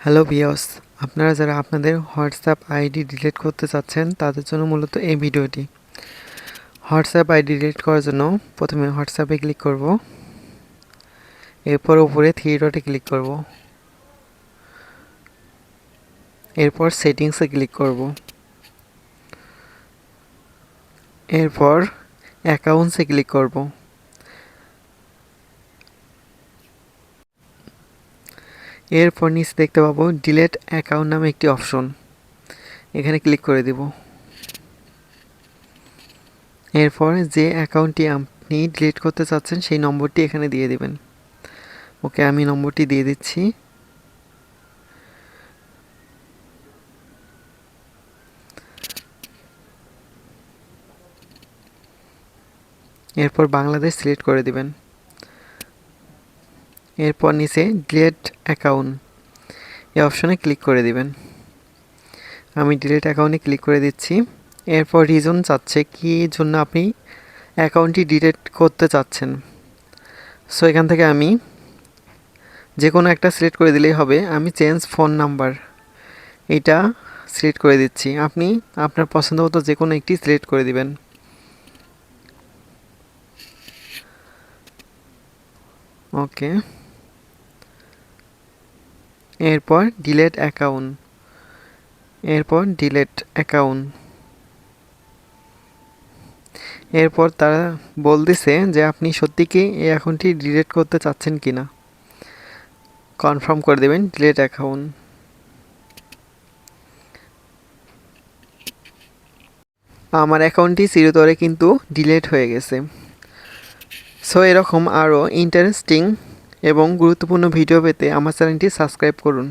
Hello viewers, আপনারা যারা আপনাদের হোয়াটসঅ্যাপ আইডি ডিলিট করতে চাচ্ছেন তাদের জন্য মূলত এই ভিডিওটি। হোয়াটসঅ্যাপ আইডি ডিলিট করার জন্য প্রথমে হোয়াটসঅ্যাপে ক্লিক করব, এরপর উপরে থ্রি ডটে ক্লিক করব, এরপর সেটিংসে ক্লিক করব, এরপর অ্যাকাউন্টসে ক্লিক করব। এরপর নিচে দেখতে পাবো ডিলিট অ্যাকাউন্ট নামে একটি অপশন, এখানে ক্লিক করে দেব। এরপর যে অ্যাকাউন্টটি আপনি ডিলিট করতে চাচ্ছেন সেই নম্বরটি এখানে দিয়ে দিবেন। ওকে, আমি নম্বরটি দিয়ে দিচ্ছি। এরপর বাংলাদেশ সিলেক্ট করে দিবেন। এরপর নিচে ডিলিট অ্যাকাউন্ট এই অপশনে ক্লিক করে দিবেন। আমি ডিলিট অ্যাকাউন্টে ক্লিক করে দিচ্ছি। এরপর রিজন চাচ্ছে কি জন্য আপনি অ্যাকাউন্টটি ডিলিট করতে চাচ্ছেন। সো এখান থেকে আমি যে কোনো একটা সিলেক্ট করে দিলেই হবে। আমি চেঞ্জ ফোন নাম্বার এটা সিলেক্ট করে দিচ্ছি। আপনি আপনার পছন্দ মতো যে কোনো একটি সিলেক্ট করে দিবেন। ওকে, এরপর ডিলিট অ্যাকাউন্ট, এরপর ডিলিট অ্যাকাউন্ট। এরপর তারা বলতেছে যে আপনি সত্যি কি এই অ্যাকাউন্টটি ডিলিট করতে চাচ্ছেন কি না, কনফার্ম করে দেবেন ডিলিট অ্যাকাউন্ট। আমার অ্যাকাউন্টটি চিরতরে কিন্তু ডিলিট হয়ে গেছে। সো এরকম আরও ইন্টারেস্টিং এবং গুরুত্বপূর্ণ ভিডিও পেতে আমার চ্যানেলটি সাবস্ক্রাইব করুন।